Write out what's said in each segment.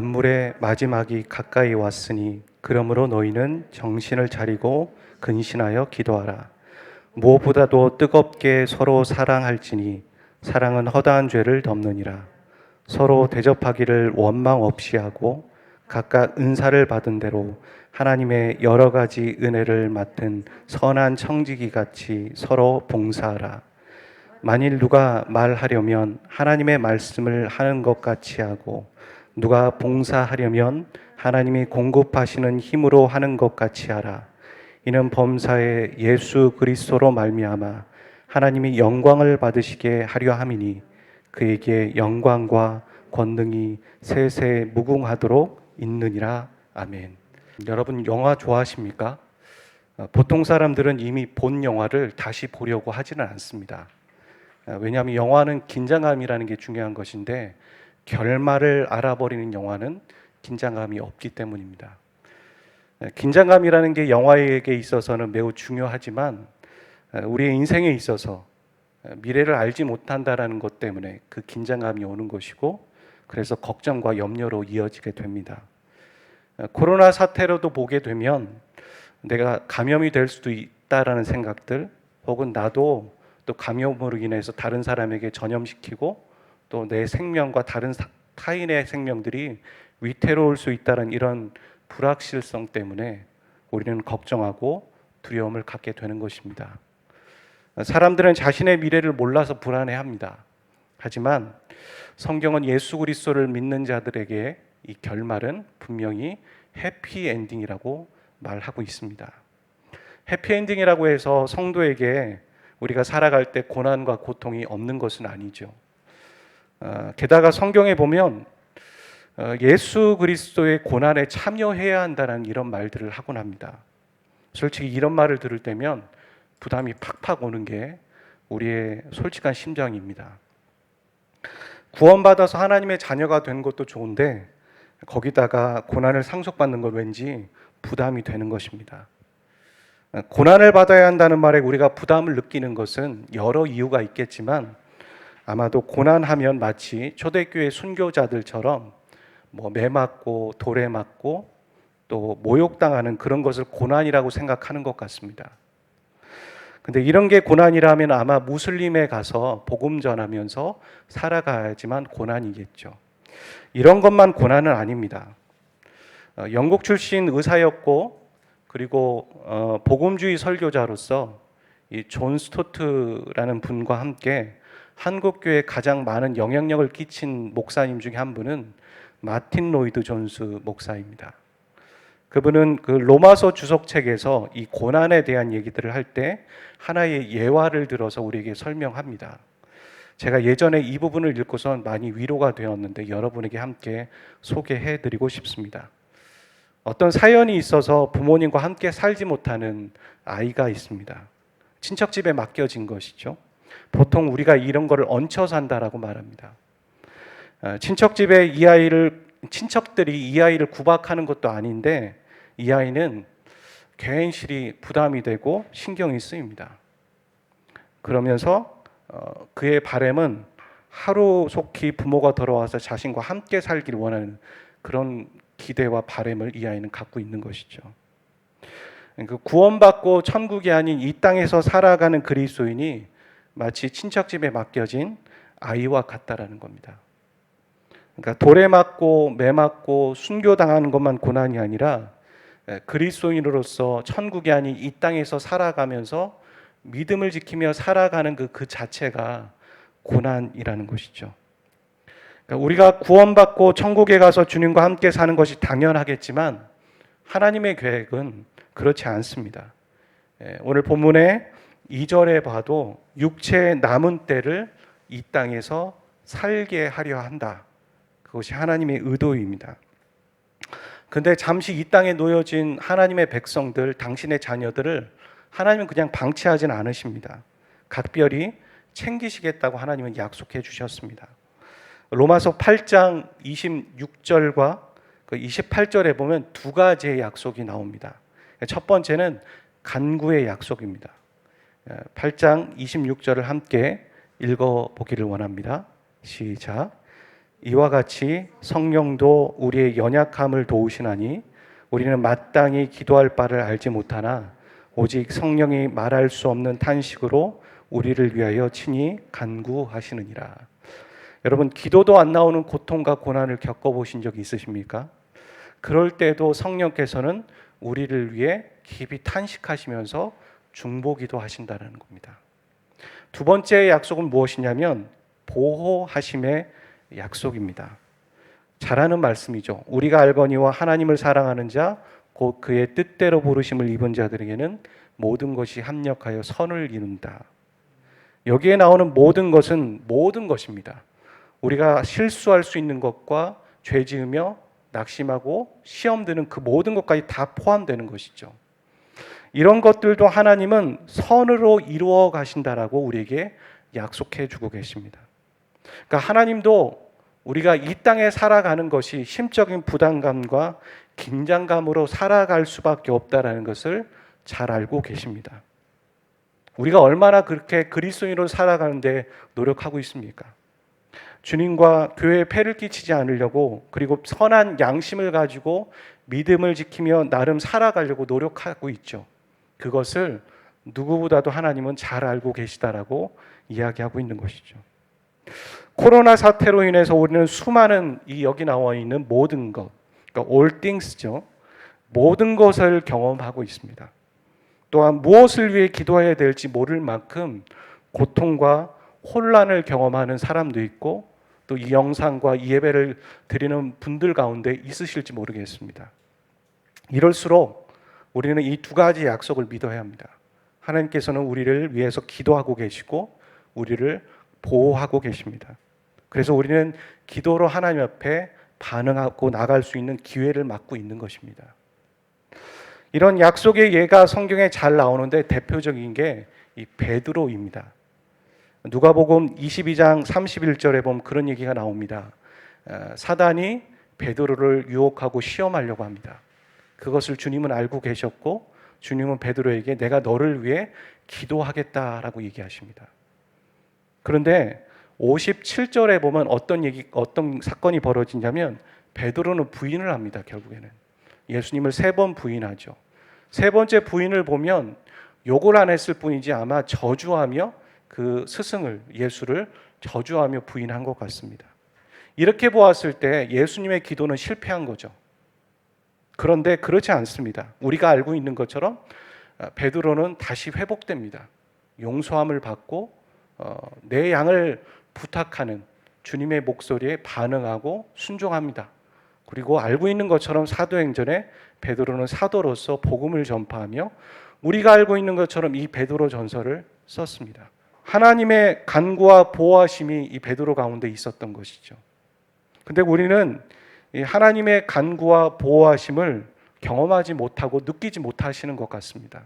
만물의 마지막이 가까이 왔으니 그러므로 너희는 정신을 차리고 근신하여 기도하라. 무엇보다도 뜨겁게 서로 사랑할지니 사랑은 허다한 죄를 덮느니라. 서로 대접하기를 원망 없이 하고 각각 은사를 받은 대로 하나님의 여러 가지 은혜를 맡은 선한 청지기 같이 서로 봉사하라. 만일 누가 말하려면 하나님의 말씀을 하는 것 같이 하고 누가 봉사하려면 하나님이 공급하시는 힘으로 하는 것 같이 하라. 이는 범사에 예수 그리스도로 말미암아 하나님이 영광을 받으시게 하려 함이니 그에게 영광과 권능이 세세 무궁하도록 있느니라. 아멘. 여러분 영화 좋아하십니까? 보통 사람들은 이미 본 영화를 다시 보려고 하지는 않습니다. 왜냐하면 영화는 긴장감이라는 게 중요한 것인데 결말을 알아버리는 영화는 긴장감이 없기 때문입니다. 긴장감이라는 게 영화에게 있어서는 매우 중요하지만 우리의 인생에 있어서 미래를 알지 못한다는 것 때문에 그 긴장감이 오는 것이고 그래서 걱정과 염려로 이어지게 됩니다. 코로나 사태로도 보게 되면 내가 감염이 될 수도 있다라는 생각들 혹은 나도 또 감염으로 인해서 다른 사람에게 전염시키고 또 내 생명과 다른 타인의 생명들이 위태로울 수 있다는 이런 불확실성 때문에 우리는 걱정하고 두려움을 갖게 되는 것입니다. 사람들은 자신의 미래를 몰라서 불안해합니다. 하지만 성경은 예수 그리스도를 믿는 자들에게 이 결말은 분명히 해피엔딩이라고 말하고 있습니다. 해피엔딩이라고 해서 성도에게 우리가 살아갈 때 고난과 고통이 없는 것은 아니죠. 게다가 성경에 보면 예수 그리스도의 고난에 참여해야 한다는 이런 말들을 하곤 합니다. 솔직히 이런 말을 들을 때면 부담이 팍팍 오는 게 우리의 솔직한 심정입니다. 구원받아서 하나님의 자녀가 된 것도 좋은데 거기다가 고난을 상속받는 건 왠지 부담이 되는 것입니다. 고난을 받아야 한다는 말에 우리가 부담을 느끼는 것은 여러 이유가 있겠지만 아마도 고난하면 마치 초대교회 순교자들처럼 매 맞고 돌에 맞고 또 모욕당하는 그런 것을 고난이라고 생각하는 것 같습니다. 근데 이런 게 고난이라면 아마 무슬림에 가서 복음 전하면서 살아가야지만 고난이겠죠. 이런 것만 고난은 아닙니다. 영국 출신 의사였고 그리고 복음주의 설교자로서 이 존 스토트라는 분과 함께 한국교회에 가장 많은 영향력을 끼친 목사님 중에 한 분은 마틴 로이드 존스 목사입니다. 그분은 그 로마서 주석책에서 이 고난에 대한 얘기들을 할 때 하나의 예화를 들어서 우리에게 설명합니다. 제가 예전에 이 부분을 읽고선 많이 위로가 되었는데 여러분에게 함께 소개해드리고 싶습니다. 어떤 사연이 있어서 부모님과 함께 살지 못하는 아이가 있습니다. 친척집에 맡겨진 것이죠. 보통 우리가 이런 거를 얹혀 산다라고 말합니다. 친척집에 친척들이 이 아이를 구박하는 것도 아닌데 이 아이는 괜시리 부담이 되고 신경이 쓰입니다. 그러면서 그의 바람은 하루속히 부모가 돌아와서 자신과 함께 살기를 원하는 그런 기대와 바람을 이 아이는 갖고 있는 것이죠. 구원받고 천국이 아닌 이 땅에서 살아가는 그리스도인이 마치 친척집에 맡겨진 아이와 같다라는 겁니다. 그러니까 돌에 맞고 매 맞고 순교당하는 것만 고난이 아니라 그리스도인으로서 천국이 아닌 이 땅에서 살아가면서 믿음을 지키며 살아가는 그 자체가 고난이라는 것이죠. 그러니까 우리가 구원받고 천국에 가서 주님과 함께 사는 것이 당연하겠지만 하나님의 계획은 그렇지 않습니다. 오늘 본문의 2절에 봐도 육체의 남은 때를 이 땅에서 살게 하려 한다. 그것이 하나님의 의도입니다. 근데 잠시 이 땅에 놓여진 하나님의 백성들, 당신의 자녀들을 하나님은 그냥 방치하진 않으십니다. 각별히 챙기시겠다고 하나님은 약속해 주셨습니다. 로마서 8장 26절과 28절에 보면 두 가지의 약속이 나옵니다. 첫 번째는 간구의 약속입니다. 8장 26절을 함께 읽어보기를 원합니다. 시작. 이와 같이 성령도 우리의 연약함을 도우시나니 우리는 마땅히 기도할 바를 알지 못하나 오직 성령이 말할 수 없는 탄식으로 우리를 위하여 친히 간구하시느니라. 여러분, 기도도 안 나오는 고통과 고난을 겪어보신 적이 있으십니까? 그럴 때도 성령께서는 우리를 위해 깊이 탄식하시면서 중보기도 하신다는 겁니다. 두 번째 약속은 무엇이냐면 보호하심의 약속입니다. 잘하는 말씀이죠. 우리가 알거니와 하나님을 사랑하는 자 곧 그의 뜻대로 부르심을 입은 자들에게는 모든 것이 합력하여 선을 이룬다. 여기에 나오는 모든 것은 모든 것입니다. 우리가 실수할 수 있는 것과 죄 지으며 낙심하고 시험 드는 그 모든 것까지 다 포함되는 것이죠. 이런 것들도 하나님은 선으로 이루어 가신다라고 우리에게 약속해 주고 계십니다. 그러니까 하나님도 우리가 이 땅에 살아가는 것이 심적인 부담감과 긴장감으로 살아갈 수밖에 없다라는 것을 잘 알고 계십니다. 우리가 얼마나 그렇게 그리스도인으로 살아가는데 노력하고 있습니까? 주님과 교회에 폐를 끼치지 않으려고, 그리고 선한 양심을 가지고 믿음을 지키며 나름 살아가려고 노력하고 있죠. 그것을 누구보다도 하나님은 잘 알고 계시다라고 이야기하고 있는 것이죠. 코로나 사태로 인해서 우리는 수많은 여기 나와 있는 모든 것, 그러니까 all things죠. 모든 것을 경험하고 있습니다. 또한 무엇을 위해 기도해야 될지 모를 만큼 고통과 혼란을 경험하는 사람도 있고, 또 이 영상과 이 예배를 드리는 분들 가운데 있으실지 모르겠습니다. 이럴수록 우리는 이 두 가지 약속을 믿어야 합니다. 하나님께서는 우리를 위해서 기도하고 계시고 우리를 보호하고 계십니다. 그래서 우리는 기도로 하나님 앞에 반응하고 나갈 수 있는 기회를 맞고 있는 것입니다. 이런 약속의 예가 성경에 잘 나오는데 대표적인 게 이 베드로입니다. 누가복음 22장 31절에 보면 그런 얘기가 나옵니다. 사단이 베드로를 유혹하고 시험하려고 합니다. 그것을 주님은 알고 계셨고 주님은 베드로에게 내가 너를 위해 기도하겠다라고 얘기하십니다. 그런데 57절에 보면 어떤 사건이 벌어지냐면 베드로는 부인을 합니다. 결국에는 예수님을 3번 부인하죠. 3번째 부인을 보면 욕을 안 했을 뿐이지 아마 저주하며 그 스승을, 예수를 저주하며 부인한 것 같습니다. 이렇게 보았을 때 예수님의 기도는 실패한 거죠. 그런데 그렇지 않습니다. 우리가 알고 있는 것처럼 베드로는 다시 회복됩니다. 용서함을 받고 내 양을 부탁하는 주님의 목소리에 반응하고 순종합니다. 그리고 알고 있는 것처럼 사도행전에 베드로는 사도로서 복음을 전파하며 우리가 알고 있는 것처럼 이 베드로 전서를 썼습니다. 하나님의 간구와 보호하심이 이 베드로 가운데 있었던 것이죠. 근데 우리는 이 하나님의 간구와 보호하심을 경험하지 못하고 느끼지 못하시는 것 같습니다.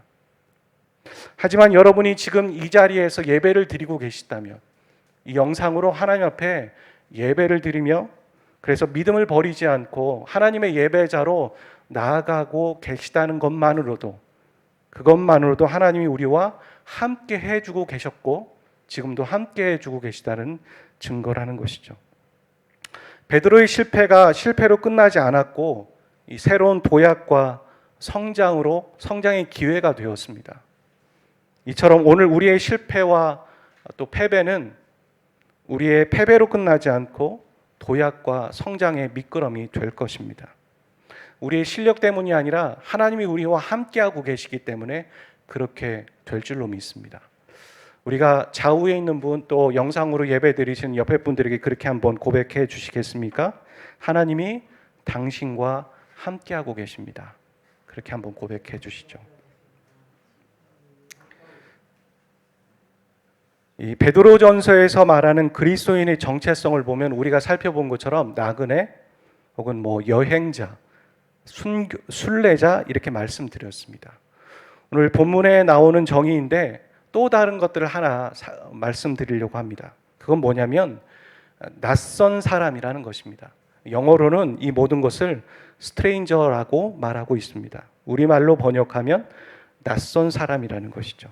하지만 여러분이 지금 이 자리에서 예배를 드리고 계시다면, 이 영상으로 하나님 앞에 예배를 드리며 그래서 믿음을 버리지 않고 하나님의 예배자로 나아가고 계시다는 것만으로도, 그것만으로도 하나님이 우리와 함께 해주고 계셨고 지금도 함께 해주고 계시다는 증거라는 것이죠. 베드로의 실패가 실패로 끝나지 않았고 이 새로운 도약과 성장의 기회가 되었습니다. 이처럼 오늘 우리의 실패와 또 패배는 우리의 패배로 끝나지 않고 도약과 성장의 미끄럼이 될 것입니다. 우리의 실력 때문이 아니라 하나님이 우리와 함께하고 계시기 때문에 그렇게 될 줄로 믿습니다. 우리가 좌우에 있는 분, 또 영상으로 예배 드리시는 옆에 분들에게 그렇게 한번 고백해 주시겠습니까? 하나님이 당신과 함께하고 계십니다. 그렇게 한번 고백해 주시죠. 이 베드로전서에서 말하는 그리스도인의 정체성을 보면 우리가 살펴본 것처럼 나그네 혹은 여행자, 순례자 이렇게 말씀드렸습니다. 오늘 본문에 나오는 정의인데 또 다른 것들을 하나 말씀드리려고 합니다. 그건 뭐냐면 낯선 사람이라는 것입니다. 영어로는 이 모든 것을 스트레인저라고 말하고 있습니다. 우리말로 번역하면 낯선 사람이라는 것이죠.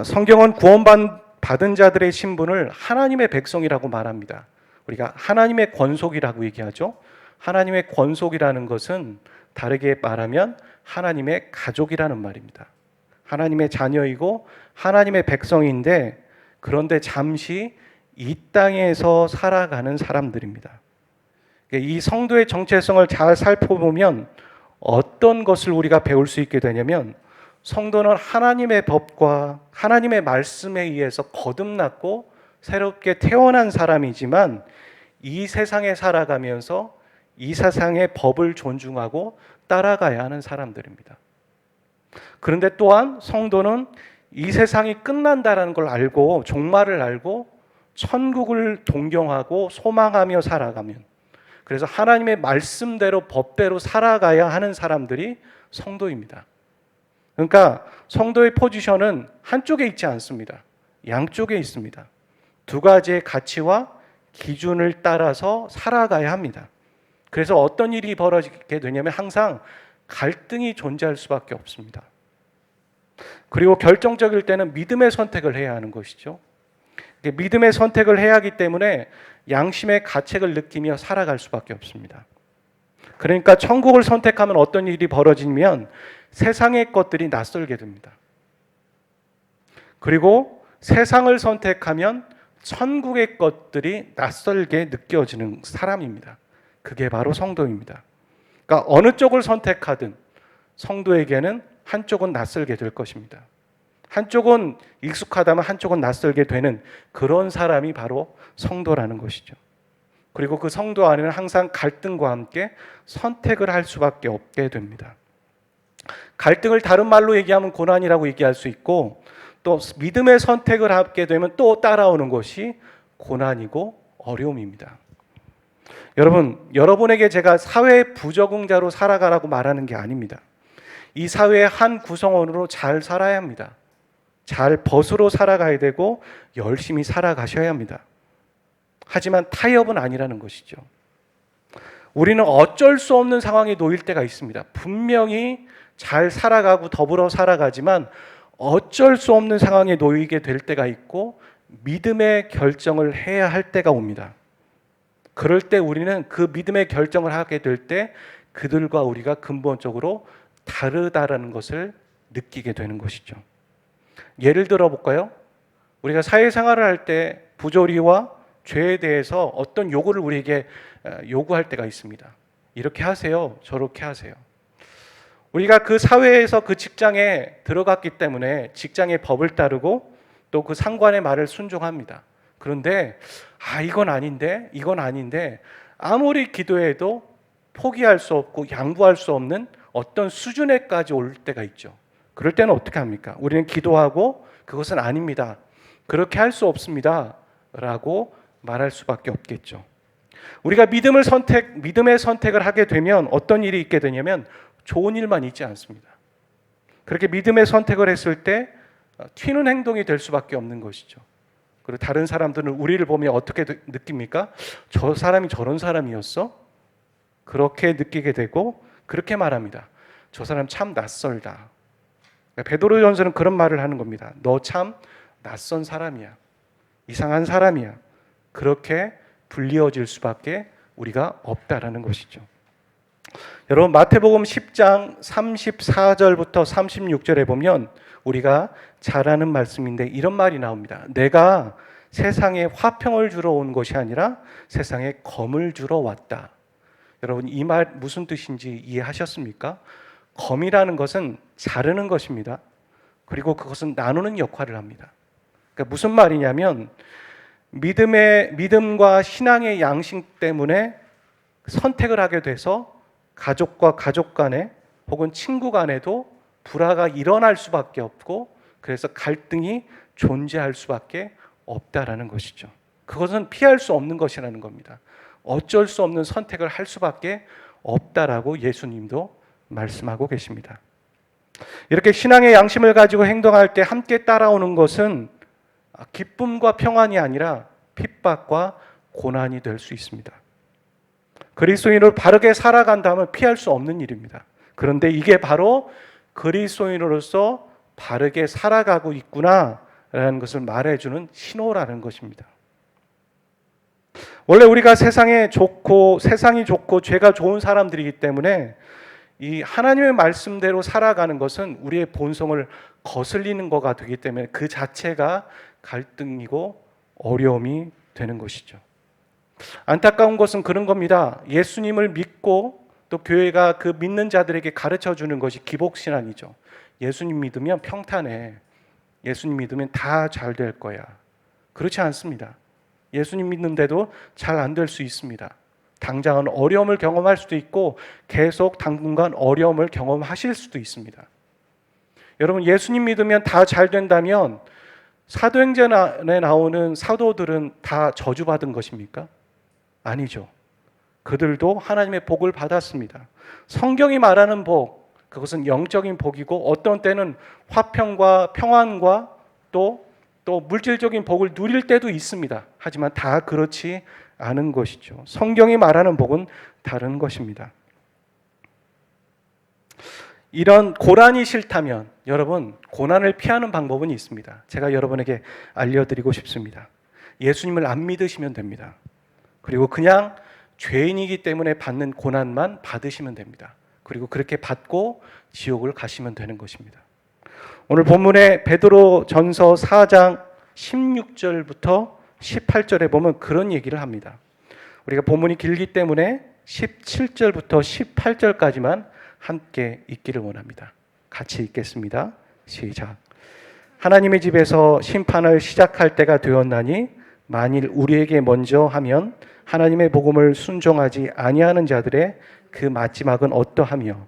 성경은 구원받은 자들의 신분을 하나님의 백성이라고 말합니다. 우리가 하나님의 권속이라고 얘기하죠. 하나님의 권속이라는 것은 다르게 말하면 하나님의 가족이라는 말입니다. 하나님의 자녀이고 하나님의 백성인데, 그런데 잠시 이 땅에서 살아가는 사람들입니다. 이 성도의 정체성을 잘 살펴보면 어떤 것을 우리가 배울 수 있게 되냐면, 성도는 하나님의 법과 하나님의 말씀에 의해서 거듭났고 새롭게 태어난 사람이지만, 이 세상에 살아가면서 이 세상의 법을 존중하고 따라가야 하는 사람들입니다. 그런데 또한 성도는 이 세상이 끝난다라는 걸 알고, 종말을 알고 천국을 동경하고 소망하며 살아가면, 그래서 하나님의 말씀대로 법대로 살아가야 하는 사람들이 성도입니다. 그러니까 성도의 포지션은 한쪽에 있지 않습니다. 양쪽에 있습니다. 두 가지의 가치와 기준을 따라서 살아가야 합니다. 그래서 어떤 일이 벌어지게 되냐면 항상 갈등이 존재할 수밖에 없습니다. 그리고 결정적일 때는 믿음의 선택을 해야 하는 것이죠. 믿음의 선택을 해야 하기 때문에 양심의 가책을 느끼며 살아갈 수밖에 없습니다. 그러니까 천국을 선택하면 어떤 일이 벌어지면 세상의 것들이 낯설게 됩니다. 그리고 세상을 선택하면 천국의 것들이 낯설게 느껴지는 사람입니다. 그게 바로 성도입니다. 그러니까 어느 쪽을 선택하든 성도에게는 한쪽은 낯설게 될 것입니다. 한쪽은 익숙하다면 한쪽은 낯설게 되는 그런 사람이 바로 성도라는 것이죠. 그리고 그 성도 안에는 항상 갈등과 함께 선택을 할 수밖에 없게 됩니다. 갈등을 다른 말로 얘기하면 고난이라고 얘기할 수 있고, 또 믿음의 선택을 하게 되면 또 따라오는 것이 고난이고 어려움입니다. 여러분에게 제가 사회의 부적응자로 살아가라고 말하는 게 아닙니다. 이 사회의 한 구성원으로 잘 살아야 합니다. 잘 벗으로 살아가야 되고 열심히 살아가셔야 합니다. 하지만 타협은 아니라는 것이죠. 우리는 어쩔 수 없는 상황에 놓일 때가 있습니다. 분명히 잘 살아가고 더불어 살아가지만 어쩔 수 없는 상황에 놓이게 될 때가 있고 믿음의 결정을 해야 할 때가 옵니다. 그럴 때 우리는 그 믿음의 결정을 하게 될 때 그들과 우리가 근본적으로 다르다라는 것을 느끼게 되는 것이죠. 예를 들어 볼까요? 우리가 사회생활을 할 때 부조리와 죄에 대해서 어떤 요구를 우리에게 요구할 때가 있습니다. 이렇게 하세요, 저렇게 하세요. 우리가 그 사회에서 그 직장에 들어갔기 때문에 직장의 법을 따르고 또 그 상관의 말을 순종합니다. 그런데 이건 아닌데 아무리 기도해도 포기할 수 없고 양보할 수 없는 어떤 수준에까지 올 때가 있죠. 그럴 때는 어떻게 합니까? 우리는 기도하고 그것은 아닙니다, 그렇게 할 수 없습니다 라고 말할 수밖에 없겠죠. 우리가 믿음의 선택을 하게 되면 어떤 일이 있게 되냐면 좋은 일만 있지 않습니다. 그렇게 믿음의 선택을 했을 때 튀는 행동이 될 수밖에 없는 것이죠. 그리고 다른 사람들은 우리를 보면 어떻게 느낍니까? 저 사람이 저런 사람이었어? 그렇게 느끼게 되고 그렇게 말합니다. 저 사람 참 낯설다. 베드로전서는 그런 말을 하는 겁니다. 너 참 낯선 사람이야. 이상한 사람이야. 그렇게 불리워질 수밖에 우리가 없다라는 것이죠. 여러분, 마태복음 10장 34절부터 36절에 보면 우리가 잘 아는 말씀인데 이런 말이 나옵니다. 내가 세상에 화평을 주러 온 것이 아니라 세상에 검을 주러 왔다. 여러분, 이 말 무슨 뜻인지 이해하셨습니까? 검이라는 것은 자르는 것입니다. 그리고 그것은 나누는 역할을 합니다. 그러니까 무슨 말이냐면 믿음과 신앙의 양심 때문에 선택을 하게 돼서 가족과 가족 간에 혹은 친구 간에도 불화가 일어날 수밖에 없고, 그래서 갈등이 존재할 수밖에 없다라는 것이죠. 그것은 피할 수 없는 것이라는 겁니다. 어쩔 수 없는 선택을 할 수밖에 없다라고 예수님도 말씀하고 계십니다. 이렇게 신앙의 양심을 가지고 행동할 때 함께 따라오는 것은 기쁨과 평안이 아니라 핍박과 고난이 될 수 있습니다. 그리스도인으로 바르게 살아간다면 피할 수 없는 일입니다. 그런데 이게 바로 그리스도인으로서 바르게 살아가고 있구나라는 것을 말해주는 신호라는 것입니다. 원래 우리가 세상이 좋고 죄가 좋은 사람들이기 때문에 이 하나님의 말씀대로 살아가는 것은 우리의 본성을 거슬리는 거가 되기 때문에 그 자체가 갈등이고 어려움이 되는 것이죠. 안타까운 것은 그런 겁니다. 예수님을 믿고 또 교회가 그 믿는 자들에게 가르쳐 주는 것이 기복신앙이죠. 예수님 믿으면 평탄해. 예수님 믿으면 다 잘 될 거야. 그렇지 않습니다. 예수님 믿는데도 잘 안 될 수 있습니다. 당장은 어려움을 경험할 수도 있고 계속 당분간 어려움을 경험하실 수도 있습니다. 여러분, 예수님 믿으면 다 잘 된다면 사도행전에 나오는 사도들은 다 저주받은 것입니까? 아니죠. 그들도 하나님의 복을 받았습니다. 성경이 말하는 복, 그것은 영적인 복이고 어떤 때는 화평과 평안과 또 물질적인 복을 누릴 때도 있습니다. 하지만 다 그렇지 않은 것이죠. 성경이 말하는 복은 다른 것입니다. 이런 고난이 싫다면 여러분, 고난을 피하는 방법은 있습니다. 제가 여러분에게 알려드리고 싶습니다. 예수님을 안 믿으시면 됩니다. 그리고 그냥 죄인이기 때문에 받는 고난만 받으시면 됩니다. 그리고 그렇게 받고 지옥을 가시면 되는 것입니다. 오늘 본문에 베드로 전서 4장 16절부터 18절에 보면 그런 얘기를 합니다. 우리가 본문이 길기 때문에 17절부터 18절까지만 함께 읽기를 원합니다. 같이 읽겠습니다. 시작. 하나님의 집에서 심판을 시작할 때가 되었나니 만일 우리에게 먼저 하면 하나님의 복음을 순종하지 아니하는 자들의 그 마지막은 어떠하며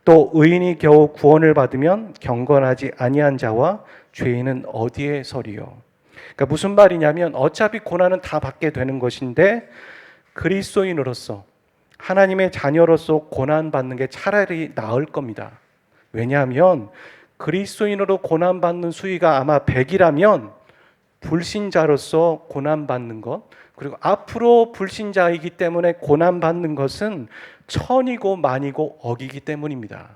또 의인이 겨우 구원을 받으면 경건하지 아니한 자와 죄인은 어디에 서리요. 그러니까 무슨 말이냐면 어차피 고난은 다 받게 되는 것인데 그리스도인으로서 하나님의 자녀로서 고난받는 게 차라리 나을 겁니다. 왜냐하면 그리스도인으로 고난받는 수위가 아마 100이라면 불신자로서 고난받는 것, 그리고 앞으로 불신자이기 때문에 고난받는 것은 천이고 만이고 억이기 때문입니다.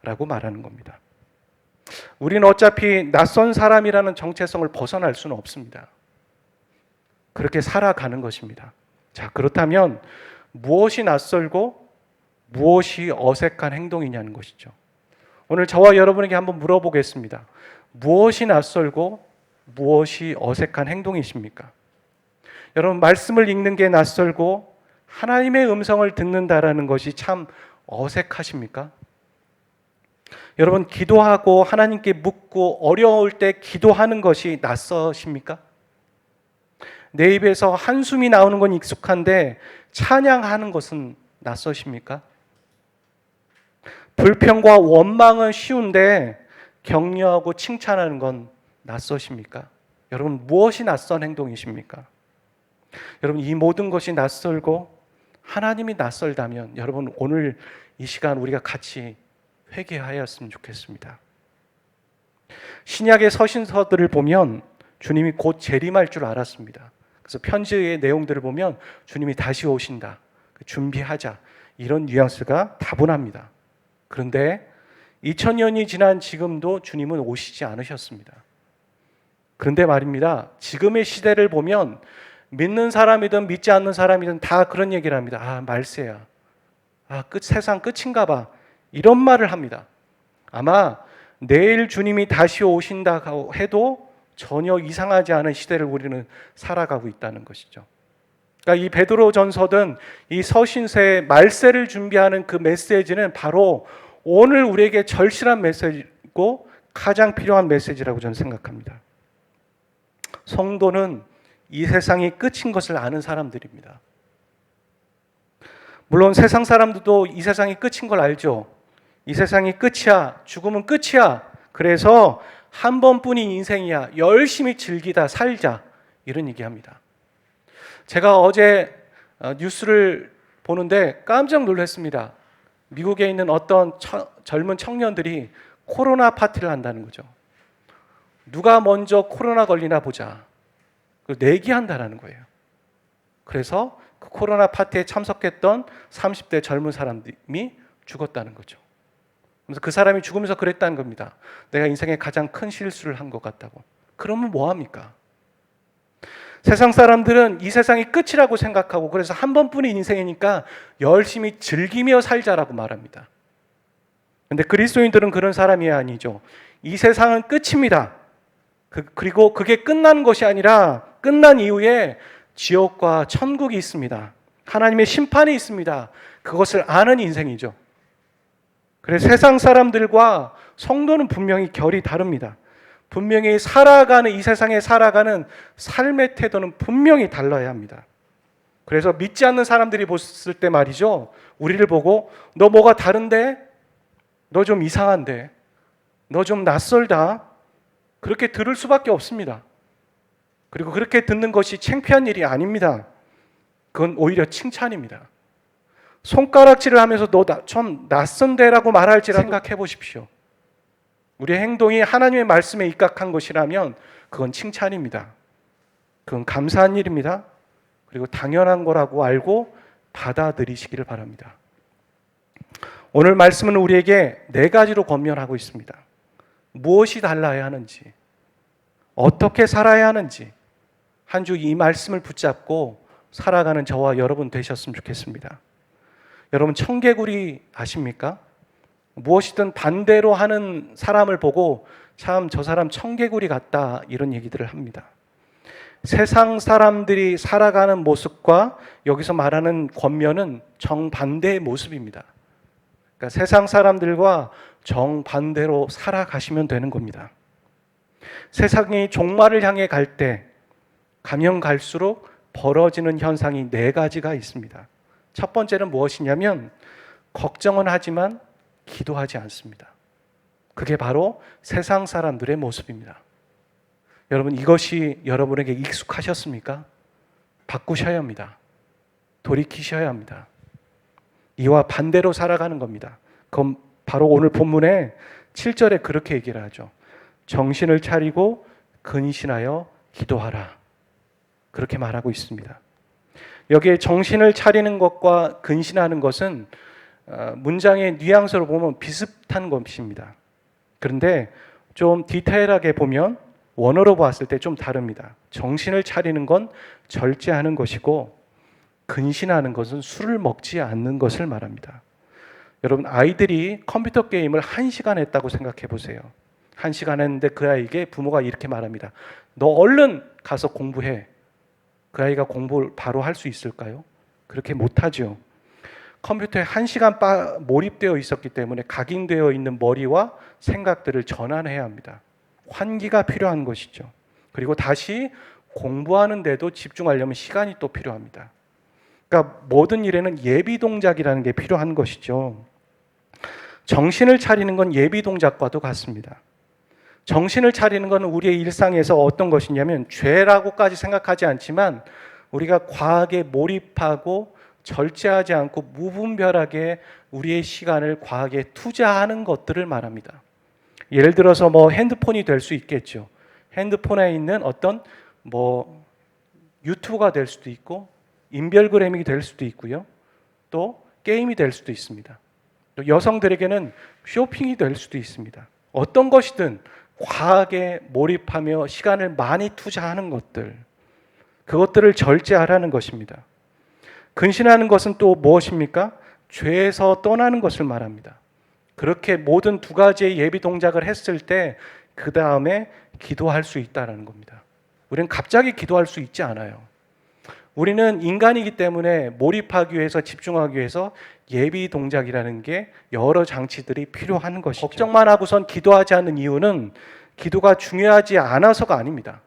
라고 말하는 겁니다. 우리는 어차피 낯선 사람이라는 정체성을 벗어날 수는 없습니다. 그렇게 살아가는 것입니다. 자, 그렇다면 무엇이 낯설고 무엇이 어색한 행동이냐는 것이죠. 오늘 저와 여러분에게 한번 물어보겠습니다. 무엇이 낯설고 무엇이 어색한 행동이십니까? 여러분, 말씀을 읽는 게 낯설고 하나님의 음성을 듣는다라는 것이 참 어색하십니까? 여러분, 기도하고 하나님께 묻고 어려울 때 기도하는 것이 낯서십니까? 내 입에서 한숨이 나오는 건 익숙한데 찬양하는 것은 낯서십니까? 불평과 원망은 쉬운데 격려하고 칭찬하는 건 낯서십니까? 여러분, 무엇이 낯선 행동이십니까? 여러분, 이 모든 것이 낯설고 하나님이 낯설다면 여러분, 오늘 이 시간 우리가 같이 회개하였으면 좋겠습니다. 신약의 서신서들을 보면 주님이 곧 재림할 줄 알았습니다. 그래서 편지의 내용들을 보면 주님이 다시 오신다, 준비하자, 이런 뉘앙스가 다분합니다. 그런데 2000년이 지난 지금도 주님은 오시지 않으셨습니다. 그런데 말입니다, 지금의 시대를 보면 믿는 사람이든 믿지 않는 사람이든 다 그런 얘기를 합니다. 아, 말세야. 아, 세상 끝인가 봐. 이런 말을 합니다. 아마 내일 주님이 다시 오신다고 해도 전혀 이상하지 않은 시대를 우리는 살아가고 있다는 것이죠. 그러니까 이 베드로 전서든 이 서신서의 말세를 준비하는 그 메시지는 바로 오늘 우리에게 절실한 메시지고 가장 필요한 메시지라고 저는 생각합니다. 성도는 이 세상이 끝인 것을 아는 사람들입니다. 물론 세상 사람들도 이 세상이 끝인 걸 알죠. 이 세상이 끝이야. 죽으면 끝이야. 그래서 한 번뿐인 인생이야. 열심히 즐기다 살자. 이런 얘기합니다. 제가 어제 뉴스를 보는데 깜짝 놀랐습니다. 미국에 있는 어떤 젊은 청년들이 코로나 파티를 한다는 거죠. 누가 먼저 코로나 걸리나 보자. 내기한다라는 거예요. 그래서 그 코로나 파티에 참석했던 30대 젊은 사람이 죽었다는 거죠. 그래서 그 사람이 죽으면서 그랬다는 겁니다. 내가 인생에 가장 큰 실수를 한 것 같다고. 그러면 뭐 합니까? 세상 사람들은 이 세상이 끝이라고 생각하고 그래서 한 번뿐인 인생이니까 열심히 즐기며 살자라고 말합니다. 근데 그리스도인들은 그런 사람이 아니죠. 이 세상은 끝입니다. 그리고 그게 끝난 것이 아니라 끝난 이후에 지옥과 천국이 있습니다. 하나님의 심판이 있습니다. 그것을 아는 인생이죠. 그래서 세상 사람들과 성도는 분명히 결이 다릅니다. 분명히 이 세상에 살아가는 삶의 태도는 분명히 달라야 합니다. 그래서 믿지 않는 사람들이 봤을 때 말이죠. 우리를 보고 너 뭐가 다른데? 너 좀 이상한데? 너 좀 낯설다? 그렇게 들을 수밖에 없습니다. 그리고 그렇게 듣는 것이 창피한 일이 아닙니다. 그건 오히려 칭찬입니다. 손가락질을 하면서 너 좀 낯선데라고 말할지라도 생각해 보십시오. 우리의 행동이 하나님의 말씀에 입각한 것이라면 그건 칭찬입니다. 그건 감사한 일입니다. 그리고 당연한 거라고 알고 받아들이시기를 바랍니다. 오늘 말씀은 우리에게 4가지로 권면하고 있습니다. 무엇이 달라야 하는지, 어떻게 살아야 하는지 한 주 이 말씀을 붙잡고 살아가는 저와 여러분 되셨으면 좋겠습니다. 여러분 청개구리 아십니까? 무엇이든 반대로 하는 사람을 보고 참 저 사람 청개구리 같다 이런 얘기들을 합니다. 세상 사람들이 살아가는 모습과 여기서 말하는 권면은 정반대의 모습입니다. 그러니까 세상 사람들과 정반대로 살아가시면 되는 겁니다. 세상이 종말을 향해 갈 때 가면 갈수록 벌어지는 현상이 4가지가 있습니다. 첫 번째는 무엇이냐면 걱정은 하지만 기도하지 않습니다. 그게 바로 세상 사람들의 모습입니다. 여러분 이것이 여러분에게 익숙하셨습니까? 바꾸셔야 합니다. 돌이키셔야 합니다. 이와 반대로 살아가는 겁니다. 그건 바로 오늘 본문에 7절에 그렇게 얘기를 하죠. 정신을 차리고 근신하여 기도하라. 그렇게 말하고 있습니다. 여기에 정신을 차리는 것과 근신하는 것은 문장의 뉘앙스로 보면 비슷한 것입니다. 그런데 좀 디테일하게 보면 원어로 봤을 때 좀 다릅니다. 정신을 차리는 건 절제하는 것이고 근신하는 것은 술을 먹지 않는 것을 말합니다. 여러분 아이들이 컴퓨터 게임을 1시간 했다고 생각해 보세요. 1시간 했는데 그 아이에게 부모가 이렇게 말합니다. 너 얼른 가서 공부해. 그 아이가 공부를 바로 할 수 있을까요? 그렇게 못하죠. 컴퓨터에 1시간 몰입되어 있었기 때문에 각인되어 있는 머리와 생각들을 전환해야 합니다. 환기가 필요한 것이죠. 그리고 다시 공부하는데도 집중하려면 시간이 또 필요합니다. 그러니까 모든 일에는 예비 동작이라는 게 필요한 것이죠. 정신을 차리는 건 예비 동작과도 같습니다. 정신을 차리는 건 우리의 일상에서 어떤 것이냐면 죄라고까지 생각하지 않지만 우리가 과하게 몰입하고 절제하지 않고 무분별하게 우리의 시간을 과하게 투자하는 것들을 말합니다. 예를 들어서 핸드폰이 될 수 있겠죠. 핸드폰에 있는 어떤 유튜브가 될 수도 있고 인별그램이 될 수도 있고요. 또 게임이 될 수도 있습니다. 또 여성들에게는 쇼핑이 될 수도 있습니다. 어떤 것이든 과하게 몰입하며 시간을 많이 투자하는 것들, 그것들을 절제하라는 것입니다. 근신하는 것은 또 무엇입니까? 죄에서 떠나는 것을 말합니다. 그렇게 모든 2가지의 예비 동작을 했을 때 그 다음에 기도할 수 있다는 겁니다. 우리는 갑자기 기도할 수 있지 않아요. 우리는 인간이기 때문에 몰입하기 위해서 집중하기 위해서 예비 동작이라는 게 여러 장치들이 필요한 것이죠. 걱정만 하고선 기도하지 않는 이유는 기도가 중요하지 않아서가 아닙니다.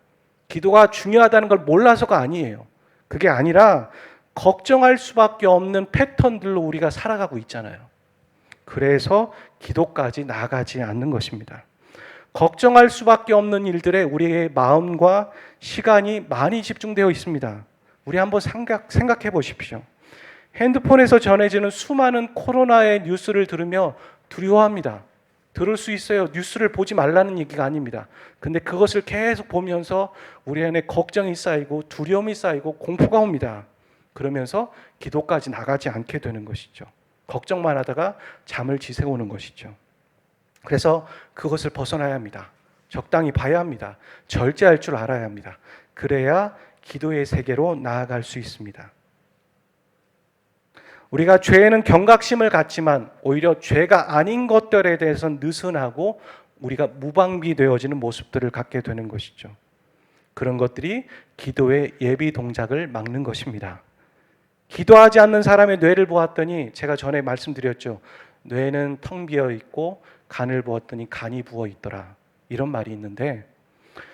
기도가 중요하다는 걸 몰라서가 아니에요. 그게 아니라 걱정할 수밖에 없는 패턴들로 우리가 살아가고 있잖아요. 그래서 기도까지 나가지 않는 것입니다. 걱정할 수밖에 없는 일들에 우리의 마음과 시간이 많이 집중되어 있습니다. 우리 한번 생각해 보십시오. 핸드폰에서 전해지는 수많은 코로나의 뉴스를 들으며 두려워합니다. 들을 수 있어요. 뉴스를 보지 말라는 얘기가 아닙니다. 근데 그것을 계속 보면서 우리 안에 걱정이 쌓이고 두려움이 쌓이고 공포가 옵니다. 그러면서 기도까지 나가지 않게 되는 것이죠. 걱정만 하다가 잠을 지새우는 것이죠. 그래서 그것을 벗어나야 합니다. 적당히 봐야 합니다. 절제할 줄 알아야 합니다. 그래야 기도의 세계로 나아갈 수 있습니다. 우리가 죄에는 경각심을 갖지만 오히려 죄가 아닌 것들에 대해서는 느슨하고 우리가 무방비되어지는 모습들을 갖게 되는 것이죠. 그런 것들이 기도의 예비 동작을 막는 것입니다. 기도하지 않는 사람의 뇌를 보았더니 제가 전에 말씀드렸죠. 뇌는 텅 비어 있고 간을 보았더니 간이 부어 있더라. 이런 말이 있는데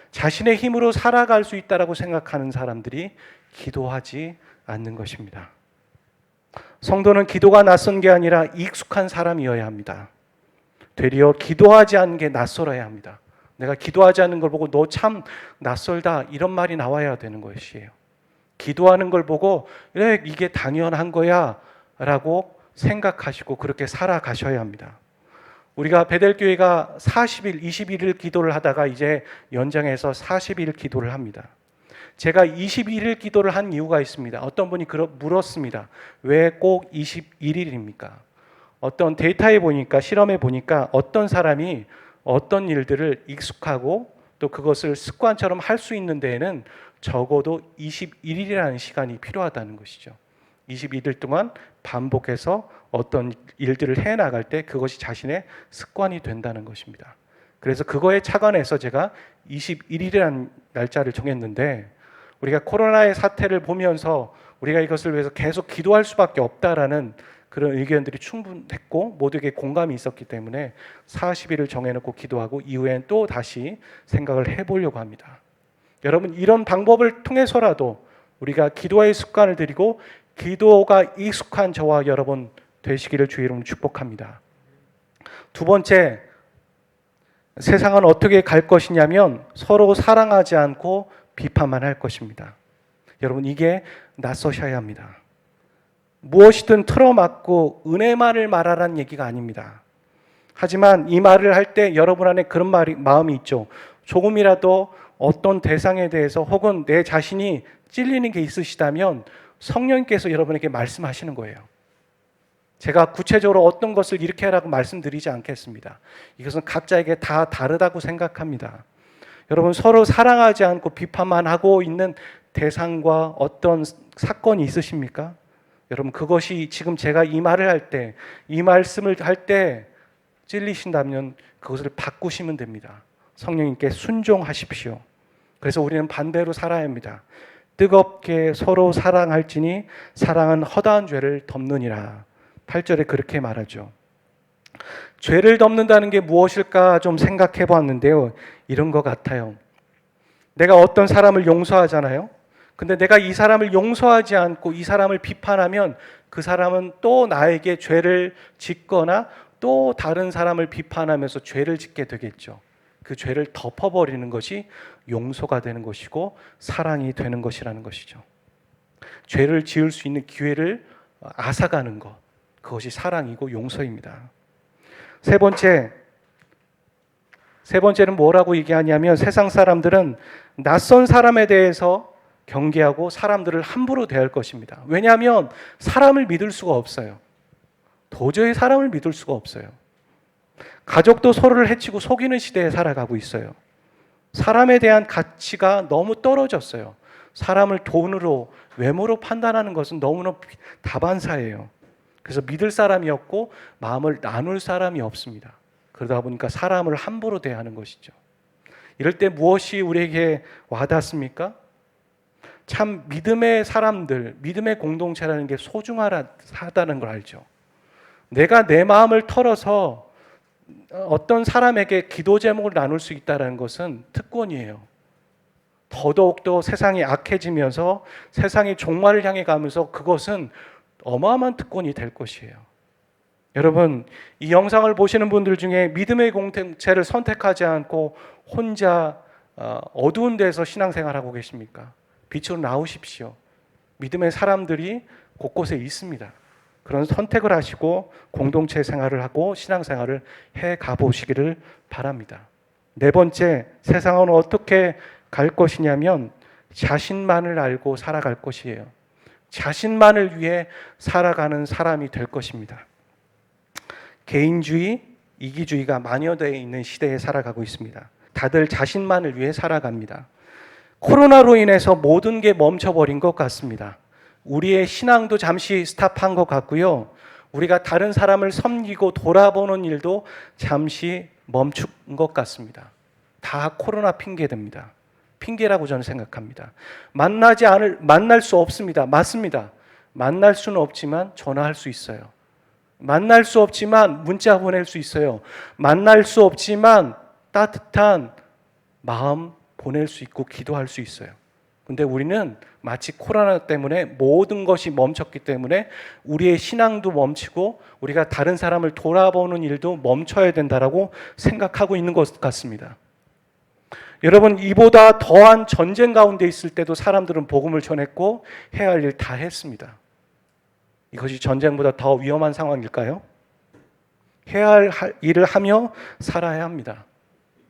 자신의 힘으로 살아갈 수 있다라고 생각하는 사람들이 기도하지 않는 것입니다. 성도는 기도가 낯선 게 아니라 익숙한 사람이어야 합니다. 되려 기도하지 않는 게 낯설어야 합니다. 내가 기도하지 않는 걸 보고 너 참 낯설다 이런 말이 나와야 되는 것이에요. 기도하는 걸 보고 그래, 이게 당연한 거야 라고 생각하시고 그렇게 살아가셔야 합니다. 우리가 베델교회가 40일, 21일 기도를 하다가 이제 연장해서 40일 기도를 합니다. 제가 21일 기도를 한 이유가 있습니다. 어떤 분이 물었습니다. 왜 꼭 21일입니까? 어떤 데이터에 보니까, 실험에 보니까 어떤 사람이 어떤 일들을 익숙하고 또 그것을 습관처럼 할 수 있는 데에는 적어도 21일이라는 시간이 필요하다는 것이죠. 21일 동안 반복해서 어떤 일들을 해나갈 때 그것이 자신의 습관이 된다는 것입니다. 그래서 그거에 착안해서 제가 21일이라는 날짜를 정했는데 우리가 코로나의 사태를 보면서 우리가 이것을 위해서 계속 기도할 수밖에 없다라는 그런 의견들이 충분했고 모두에게 공감이 있었기 때문에 40일을 정해놓고 기도하고 이후엔 또 다시 생각을 해보려고 합니다. 여러분 이런 방법을 통해서라도 우리가 기도의 습관을 들이고 기도가 익숙한 저와 여러분 되시기를 주의 이름으로 축복합니다. 두 번째, 세상은 어떻게 갈 것이냐면 서로 사랑하지 않고 비판만 할 것입니다. 여러분 이게 낯서셔야 합니다. 무엇이든 틀어막고 은혜만을 말하라는 얘기가 아닙니다. 하지만 이 말을 할 때 여러분 안에 그런 마음이 있죠. 조금이라도 어떤 대상에 대해서 혹은 내 자신이 찔리는 게 있으시다면 성령님께서 여러분에게 말씀하시는 거예요. 제가 구체적으로 어떤 것을 이렇게 하라고 말씀드리지 않겠습니다. 이것은 각자에게 다 다르다고 생각합니다. 여러분 서로 사랑하지 않고 비판만 하고 있는 대상과 어떤 사건이 있으십니까? 여러분 그것이 지금 제가 이 말을 할 때, 이 말씀을 할 때 찔리신다면 그것을 바꾸시면 됩니다. 성령님께 순종하십시오. 그래서 우리는 반대로 살아야 합니다. 뜨겁게 서로 사랑할지니 사랑은 허다한 죄를 덮느니라. 8절에 그렇게 말하죠. 죄를 덮는다는 게 무엇일까 좀 생각해 보았는데요. 이런 것 같아요. 내가 어떤 사람을 용서하잖아요. 근데 내가 이 사람을 용서하지 않고 이 사람을 비판하면 그 사람은 또 나에게 죄를 짓거나 또 다른 사람을 비판하면서 죄를 짓게 되겠죠. 그 죄를 덮어버리는 것이 용서가 되는 것이고 사랑이 되는 것이라는 것이죠. 죄를 지을 수 있는 기회를 앗아가는 것, 그것이 사랑이고 용서입니다. 세 번째는 뭐라고 얘기하냐면 세상 사람들은 낯선 사람에 대해서 경계하고 사람들을 함부로 대할 것입니다. 왜냐하면 사람을 믿을 수가 없어요. 도저히 사람을 믿을 수가 없어요. 가족도 서로를 해치고 속이는 시대에 살아가고 있어요. 사람에 대한 가치가 너무 떨어졌어요. 사람을 돈으로, 외모로 판단하는 것은 너무나 다반사예요. 그래서 믿을 사람이 없고 마음을 나눌 사람이 없습니다. 그러다 보니까 사람을 함부로 대하는 것이죠. 이럴 때 무엇이 우리에게 와닿습니까? 참 믿음의 사람들, 믿음의 공동체라는 게 소중하다는 걸 알죠. 내가 내 마음을 털어서 어떤 사람에게 기도 제목을 나눌 수 있다는 것은 특권이에요. 더더욱더 세상이 악해지면서 세상이 종말을 향해 가면서 그것은 어마어마한 특권이 될 것이에요. 여러분, 이 영상을 보시는 분들 중에 믿음의 공동체를 선택하지 않고 혼자 어두운 데서 신앙생활하고 계십니까? 빛으로 나오십시오. 믿음의 사람들이 곳곳에 있습니다. 그런 선택을 하시고 공동체 생활을 하고 신앙생활을 해 가보시기를 바랍니다. 네 번째, 세상은 어떻게 갈 것이냐면 자신만을 알고 살아갈 것이에요. 자신만을 위해 살아가는 사람이 될 것입니다. 개인주의, 이기주의가 만연되어 있는 시대에 살아가고 있습니다. 다들 자신만을 위해 살아갑니다. 코로나로 인해서 모든 게 멈춰버린 것 같습니다. 우리의 신앙도 잠시 스탑한 것 같고요. 우리가 다른 사람을 섬기고 돌아보는 일도 잠시 멈춘 것 같습니다. 다 코로나 핑계됩니다. 핑계라고 저는 생각합니다. 만날 수 없습니다. 맞습니다. 만날 수는 없지만 전화할 수 있어요. 만날 수 없지만 문자 보낼 수 있어요. 만날 수 없지만 따뜻한 마음 보낼 수 있고 기도할 수 있어요. 근데 우리는 마치 코로나 때문에 모든 것이 멈췄기 때문에 우리의 신앙도 멈추고 우리가 다른 사람을 돌아보는 일도 멈춰야 된다라고 생각하고 있는 것 같습니다. 여러분, 이보다 더한 전쟁 가운데 있을 때도 사람들은 복음을 전했고 해야 할 일 다 했습니다. 이것이 전쟁보다 더 위험한 상황일까요? 해야 할 일을 하며 살아야 합니다.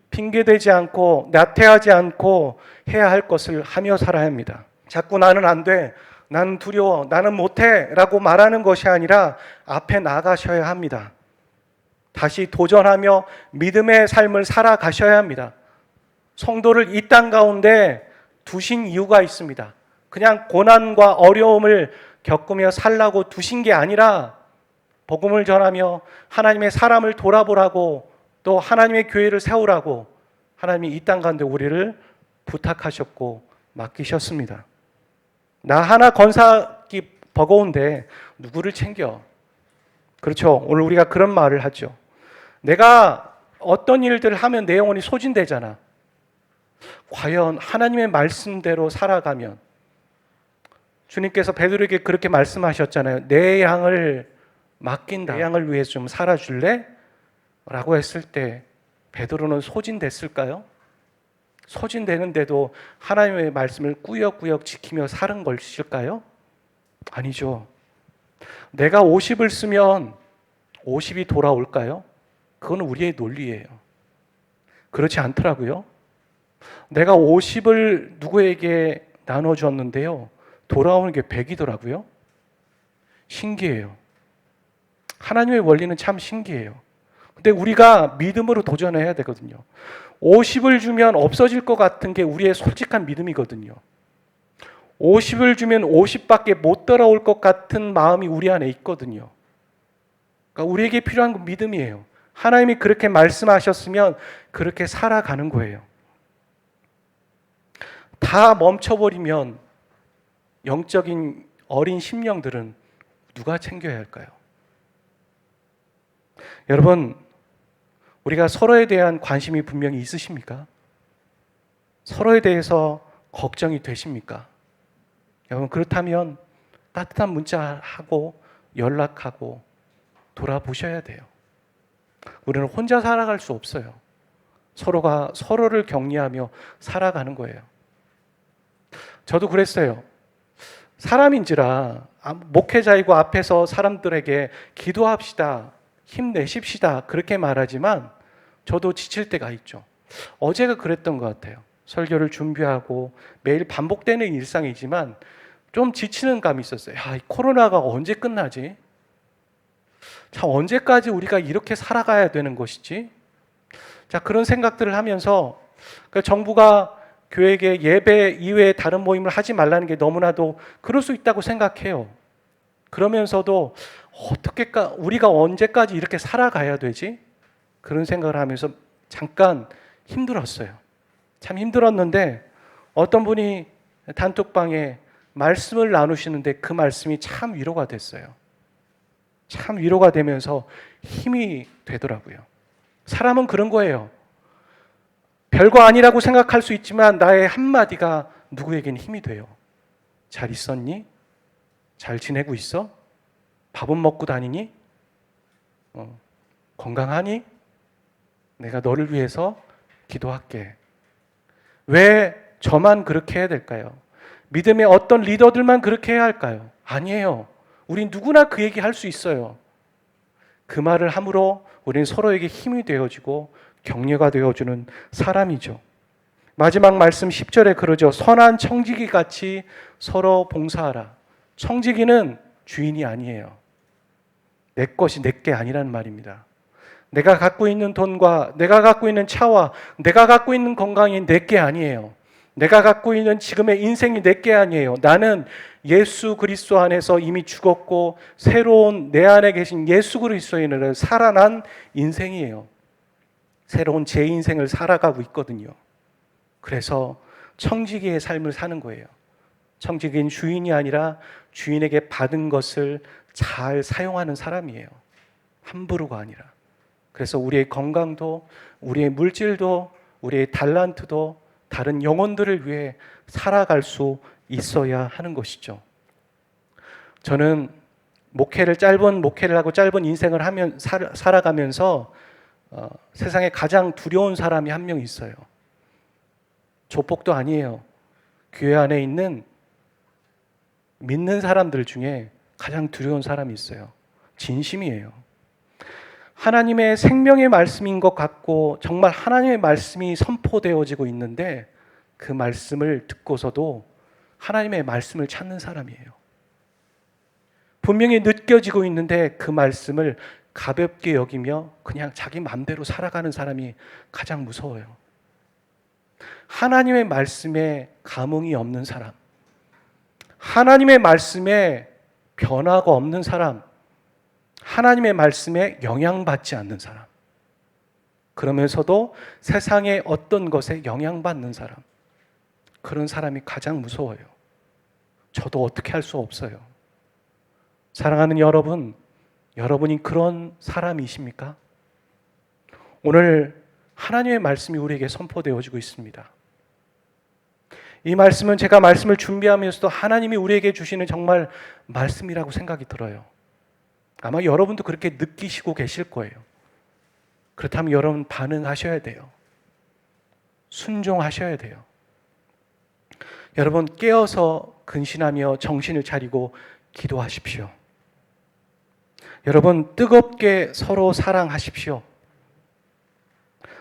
핑계대지 않고 나태하지 않고 해야 할 것을 하며 살아야 합니다. 자꾸 나는 안 돼, 나는 두려워, 나는 못해 라고 말하는 것이 아니라 앞에 나가셔야 합니다. 다시 도전하며 믿음의 삶을 살아가셔야 합니다. 성도를 이 땅 가운데 두신 이유가 있습니다. 그냥 고난과 어려움을 겪으며 살라고 두신 게 아니라 복음을 전하며 하나님의 사람을 돌아보라고 또 하나님의 교회를 세우라고 하나님이 이 땅 가운데 우리를 부탁하셨고 맡기셨습니다. 나 하나 건사기 버거운데 누구를 챙겨? 그렇죠. 오늘 우리가 그런 말을 하죠. 내가 어떤 일들을 하면 내 영혼이 소진되잖아. 과연 하나님의 말씀대로 살아가면 주님께서 베드로에게 그렇게 말씀하셨잖아요. 내 양을 맡긴다. 내 양을 위해서 좀 살아줄래? 라고 했을 때 베드로는 소진됐을까요? 소진되는데도 하나님의 말씀을 꾸역꾸역 지키며 사는 것일까요? 아니죠. 내가 50을 쓰면 50이 돌아올까요? 그건 우리의 논리예요. 그렇지 않더라고요. 내가 50을 누구에게 나눠줬는데요. 돌아오는 게 100이더라고요. 신기해요. 하나님의 원리는 참 신기해요. 근데 우리가 믿음으로 도전해야 되거든요. 50을 주면 없어질 것 같은 게 우리의 솔직한 믿음이거든요. 50을 주면 50밖에 못 돌아올 것 같은 마음이 우리 안에 있거든요. 그러니까 우리에게 필요한 건 믿음이에요. 하나님이 그렇게 말씀하셨으면 그렇게 살아가는 거예요. 다 멈춰버리면 영적인 어린 심령들은 누가 챙겨야 할까요? 여러분, 우리가 서로에 대한 관심이 분명히 있으십니까? 서로에 대해서 걱정이 되십니까? 여러분, 그렇다면 따뜻한 문자하고 연락하고 돌아보셔야 돼요. 우리는 혼자 살아갈 수 없어요. 서로가 서로를 격려하며 살아가는 거예요. 저도 그랬어요. 사람인지라 목회자이고 앞에서 사람들에게 기도합시다, 힘내십시다 그렇게 말하지만 저도 지칠 때가 있죠. 어제가 그랬던 것 같아요. 설교를 준비하고 매일 반복되는 일상이지만 좀 지치는 감이 있었어요. 이 코로나가 언제 끝나지? 참 언제까지 우리가 이렇게 살아가야 되는 것이지? 자, 그런 생각들을 하면서 정부가 교회에 예배 이외에 다른 모임을 하지 말라는 게 너무나도 그럴 수 있다고 생각해요. 그러면서도 우리가 언제까지 이렇게 살아가야 되지? 그런 생각을 하면서 잠깐 힘들었어요. 참 힘들었는데 어떤 분이 단톡방에 말씀을 나누시는데 그 말씀이 참 위로가 됐어요. 참 위로가 되면서 힘이 되더라고요. 사람은 그런 거예요. 별거 아니라고 생각할 수 있지만 나의 한마디가 누구에겐 힘이 돼요. 잘 있었니? 잘 지내고 있어? 밥은 먹고 다니니? 건강하니? 내가 너를 위해서 기도할게. 왜 저만 그렇게 해야 될까요? 믿음의 어떤 리더들만 그렇게 해야 할까요? 아니에요. 우린 누구나 그 얘기 할 수 있어요. 그 말을 함으로 우리는 서로에게 힘이 되어지고 격려가 되어주는 사람이죠. 마지막 말씀 10절에 그러죠. 선한 청지기 같이 서로 봉사하라. 청지기는 주인이 아니에요. 내 것이 내게 아니라는 말입니다. 내가 갖고 있는 돈과 내가 갖고 있는 차와 내가 갖고 있는 건강이 내게 아니에요. 내가 갖고 있는 지금의 인생이 내게 아니에요. 나는 예수 그리스도 안에서 이미 죽었고 새로운 내 안에 계신 예수 그리스도인으로 살아난 인생이에요. 새로운 제 인생을 살아가고 있거든요. 그래서 청지기의 삶을 사는 거예요. 청지기는 주인이 아니라 주인에게 받은 것을 잘 사용하는 사람이에요. 함부로가 아니라. 그래서 우리의 건강도, 우리의 물질도, 우리의 달란트도 다른 영혼들을 위해 살아갈 수 있어야 하는 것이죠. 저는 짧은 목회를 하고 짧은 인생을 살아가면서 세상에 가장 두려운 사람이 한 명 있어요. 조폭도 아니에요. 교회 안에 있는 믿는 사람들 중에 가장 두려운 사람이 있어요. 진심이에요. 하나님의 생명의 말씀인 것 같고 정말 하나님의 말씀이 선포되어지고 있는데 그 말씀을 듣고서도 하나님의 말씀을 찾는 사람이에요. 분명히 느껴지고 있는데 그 말씀을 가볍게 여기며 그냥 자기 마음대로 살아가는 사람이 가장 무서워요. 하나님의 말씀에 감흥이 없는 사람, 하나님의 말씀에 변화가 없는 사람, 하나님의 말씀에 영향받지 않는 사람, 그러면서도 세상의 어떤 것에 영향받는 사람, 그런 사람이 가장 무서워요. 저도 어떻게 할 수 없어요. 사랑하는 여러분, 여러분이 그런 사람이십니까? 오늘 하나님의 말씀이 우리에게 선포되어지고 있습니다. 이 말씀은 제가 말씀을 준비하면서도 하나님이 우리에게 주시는 정말 말씀이라고 생각이 들어요. 아마 여러분도 그렇게 느끼시고 계실 거예요. 그렇다면 여러분 반응하셔야 돼요. 순종하셔야 돼요. 여러분 깨어서 근신하며 정신을 차리고 기도하십시오. 여러분 뜨겁게 서로 사랑하십시오.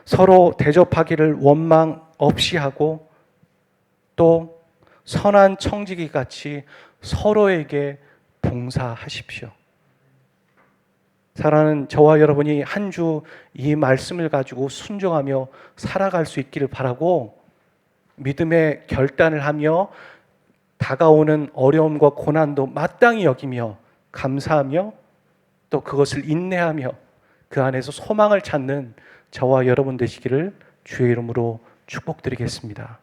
서로 대접하기를 원망 없이 하고 또 선한 청지기 같이 서로에게 봉사하십시오. 사랑하는 저와 여러분이 한 주 이 말씀을 가지고 순종하며 살아갈 수 있기를 바라고 믿음의 결단을 하며 다가오는 어려움과 고난도 마땅히 여기며 감사하며 또 그것을 인내하며 그 안에서 소망을 찾는 저와 여러분 되시기를 주의 이름으로 축복드리겠습니다.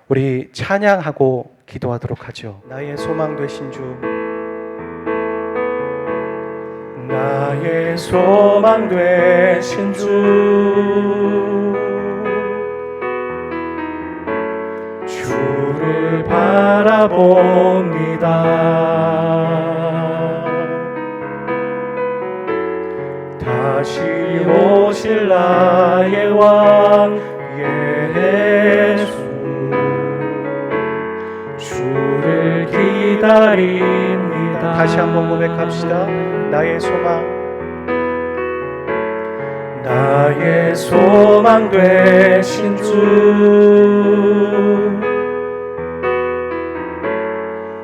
우리 찬양하고 기도하도록 하죠. 나의 소망 되신 주, 나의 소망 되신 주, 주를 바라봅니다. 다시 오실 나의 왕 예수, 주를 기다립니다. 다시 한번 고백합시다. 나의 소망, 나의 소망 되신 주,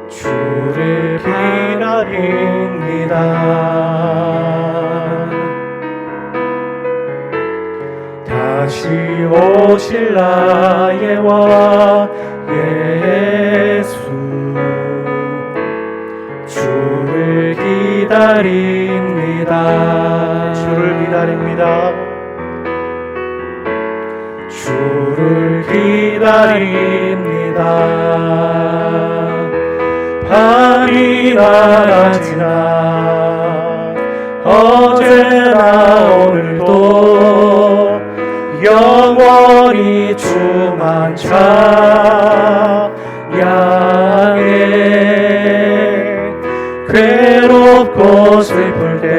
주를 기다립니다. 다시 오실 나의 왕 예수, 주를 기다립니다. 주를 기다립니다. 주를 기다립니다. 밤이나 낮이나 어제나 오늘도 영원히 주만 찬양해. 괴롭고 슬플 때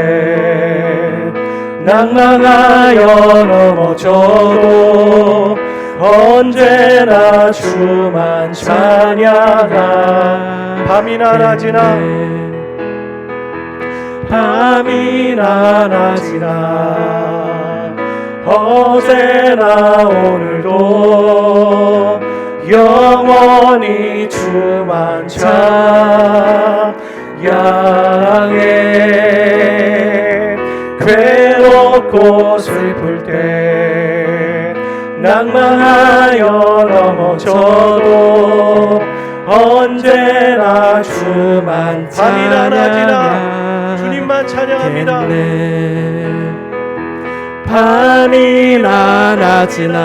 낭망하여 넘어져도 언제나 주만 찬양하. 밤이나 낮이나 밤이나 낮이나 어제나 오늘도 영원히 주만 찬양해. 괴롭고 슬플 때 낭망하여 넘어져도 언제나 주만 밤이나 낮이나 찬양하겠네. 주님만 찬양합니다. 밤이나 낮이나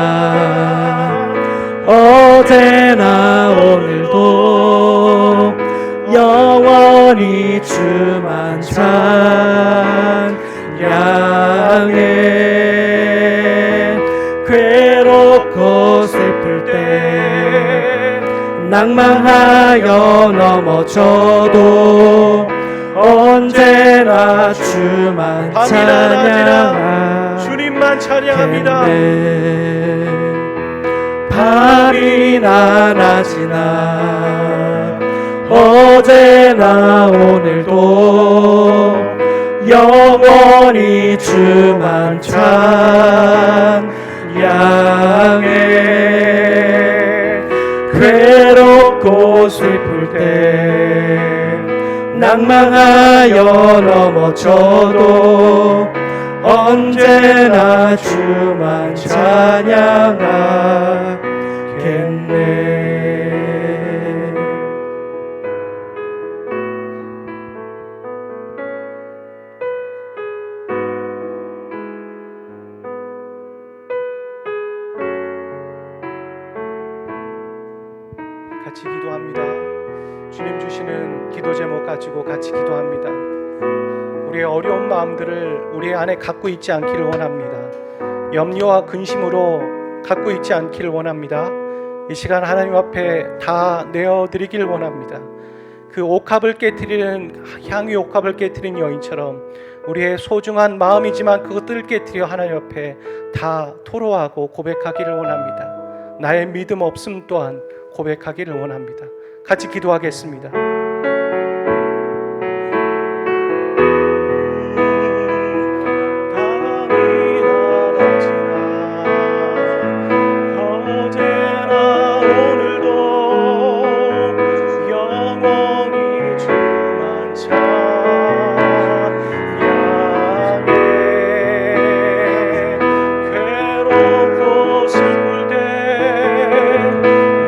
어제나 오늘도 영원히 주만 찬양해. 괴롭고 슬플 때 낭망하여 넘어져도 언제나 주만 밤이나 낮이나 찬양하겠네. 주님만 찬양합니다. 밤이나 낮이나 어제나 오늘도 영원히 주만 찬양해. 괴롭고 슬플 때 낭망하여 넘어져도 언제나 주만 찬양하겠네. 같이 기도합니다. 주님 주시는 기도 제목 가지고 같이 기도합니다. 우리의 어려운 마음들을 우리 안에 갖고 있지 않기를 원합니다. 염려와 근심으로 갖고 있지 않기를 원합니다. 이 시간 하나님 앞에 다 내어드리길 원합니다. 그 옥합을 깨트리는 향유 옥합을 깨트린 여인처럼 우리의 소중한 마음이지만 그것들을 깨트려 하나님 앞에 다 토로하고 고백하기를 원합니다. 나의 믿음 없음 또한 고백하기를 원합니다. 같이 기도하겠습니다.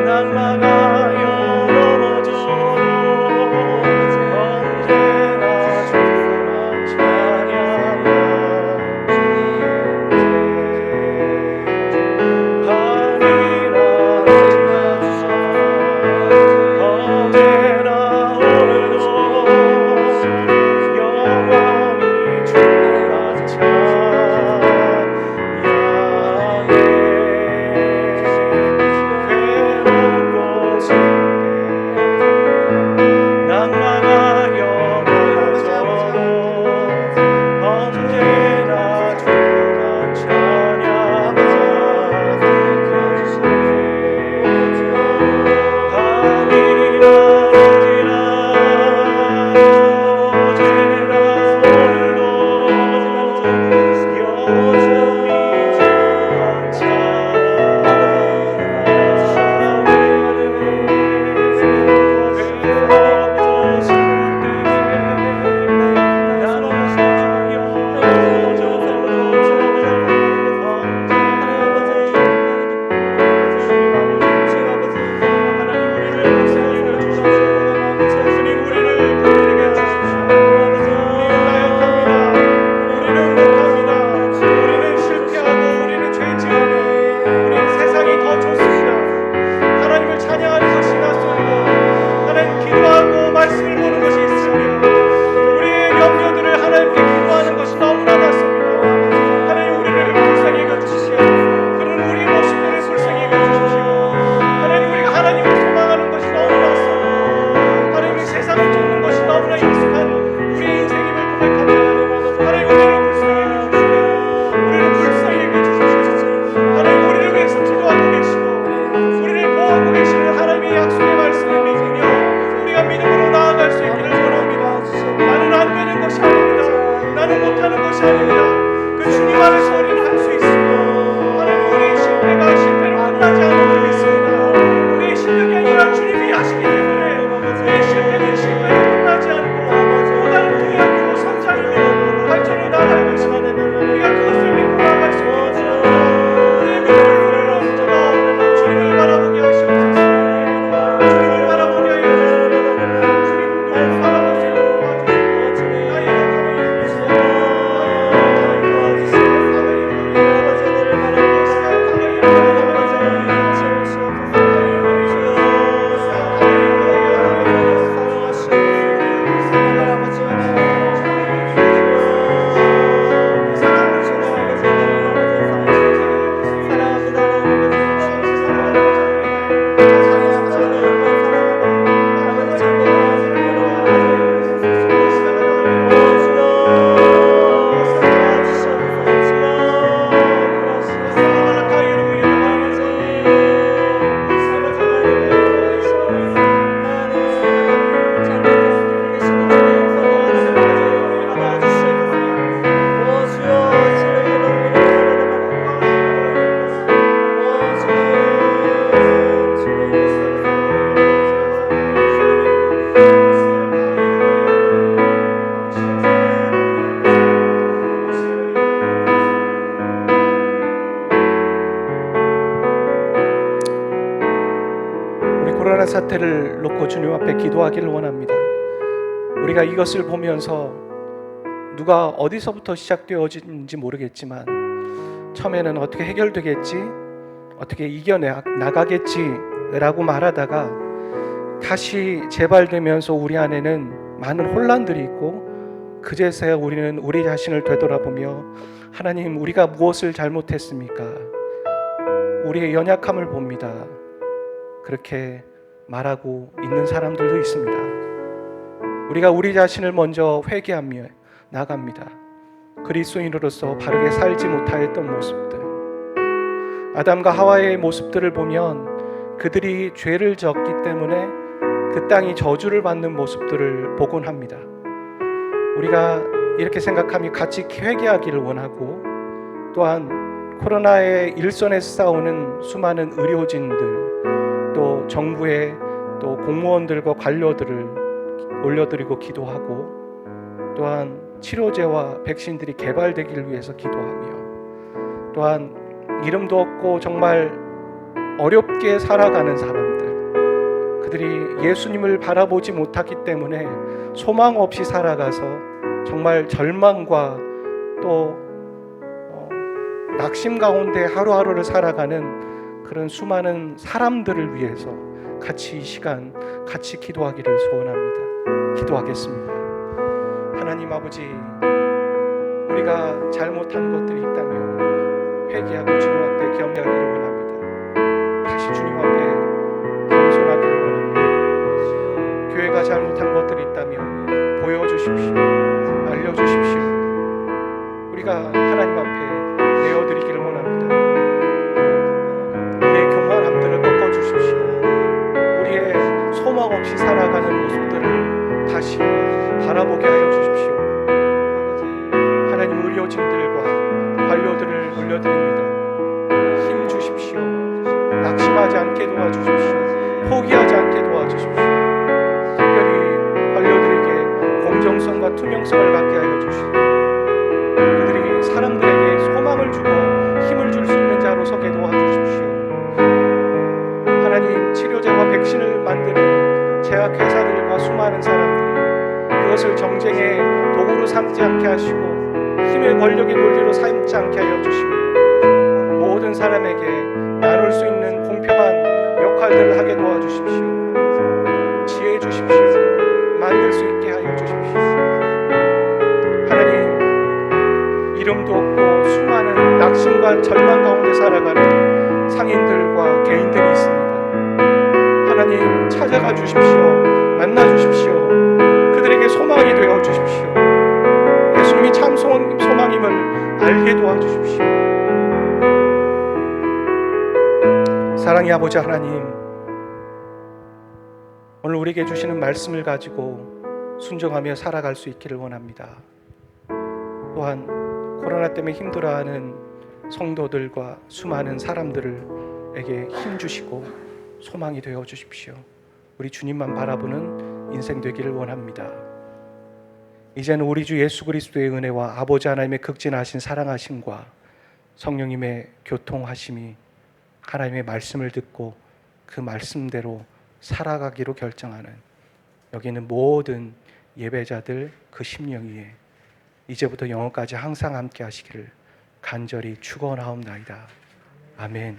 낭망하여 넘어져도 코로나 사태를 놓고 주님 앞에 기도하기를 원합니다. 우리가 이것을 보면서 누가 어디서부터 시작되어진지 모르겠지만 처음에는 어떻게 해결되겠지, 어떻게 이겨나가겠지 라고 말하다가 다시 재발되면서 우리 안에는 많은 혼란들이 있고 그제서야 우리는 우리 자신을 되돌아보며 하나님, 우리가 무엇을 잘못했습니까? 우리의 연약함을 봅니다. 그렇게 말하고 있는 사람들도 있습니다. 우리가 우리 자신을 먼저 회개하며 나갑니다. 그리스도인으로서 바르게 살지 못하였던 모습들, 아담과 하와의 모습들을 보면 그들이 죄를 졌기 때문에 그 땅이 저주를 받는 모습들을 보곤 합니다. 우리가 이렇게 생각하며 같이 회개하기를 원하고, 또한 코로나의 일선에서 싸우는 수많은 의료진들, 또 정부의 또 공무원들과 관료들을 올려드리고 기도하고, 또한 치료제와 백신들이 개발되기를 위해서 기도하며, 또한 이름도 없고 정말 어렵게 살아가는 사람들, 그들이 예수님을 바라보지 못하기 때문에 소망 없이 살아가서 정말 절망과 또 낙심 가운데 하루하루를 살아가는 그런 수많은 사람들을 위해서 같이 이 시간 같이 기도하기를 소원합니다. 기도하겠습니다. 하나님 아버지, 우리가 잘못한 것들이 있다면 회개하고 주님 앞에 겸비하기를 원합니다. 다시 주님 앞에 겸손하기를 원합니다. 교회가 잘못한 것들이 있다면 보여주십시오. 알려주십시오. 우리가 하나님 앞에 내어드리기를 원합니다. 우리의 교만함들을 꺾어주십시오. 우리의 소망 없이 살아가는 모습들을 다시 바라보게 하여 주십시오. 하나님, 의료진들과 관료들을 올려드립니다. 힘 주십시오. 낙심하지 않게 도와주십시오. 포기하지 않게 도와주십시오. 특별히 관료들에게 공정성과 투명성을 갖게 하여 주시고, 그들이 사람들에게 소망을 주고 힘을 줄 수 있는 자로 서게 도와주십시오. 하나님, 치료제와 백신을 만드는 제약회사들과 수많은 사람들이 그것을 정쟁의 도구로 삼지 않게 하시고 힘의 권력의 논리로 삼지 않게 하여 주시며, 모든 사람에게 나눌 수 있는 공평한 역할들을 하게 도와주십시오. 지혜 주십시오. 만들 수 있게 하여 주십시오. 하나님, 이름도 없고 수많은 낙심과 절망 가운데 살아가는 상인들과 개인들이 있습니다. 하나님, 찾아가 주십시오. 만나 주십시오. 그들에게 소망이 되어 주십시오. 예수님이 참 소망임을 알게 도와주십시오. 사랑의 아버지 하나님, 오늘 우리에게 주시는 말씀을 가지고 순종하며 살아갈 수 있기를 원합니다. 또한 코로나 때문에 힘들어하는 성도들과 수많은 사람들에게 힘 주시고 소망이 되어 주십시오. 우리 주님만 바라보는 인생 되기를 원합니다. 이제는 우리 주 예수 그리스도의 은혜와 아버지 하나님의 극진하신 사랑하심과 성령님의 교통하심이 하나님의 말씀을 듣고 그 말씀대로 살아가기로 결정하는 여기 있는 모든 예배자들 그 심령 위에 이제부터 영원까지 항상 함께 하시기를 간절히 축원하옵나이다. 아멘.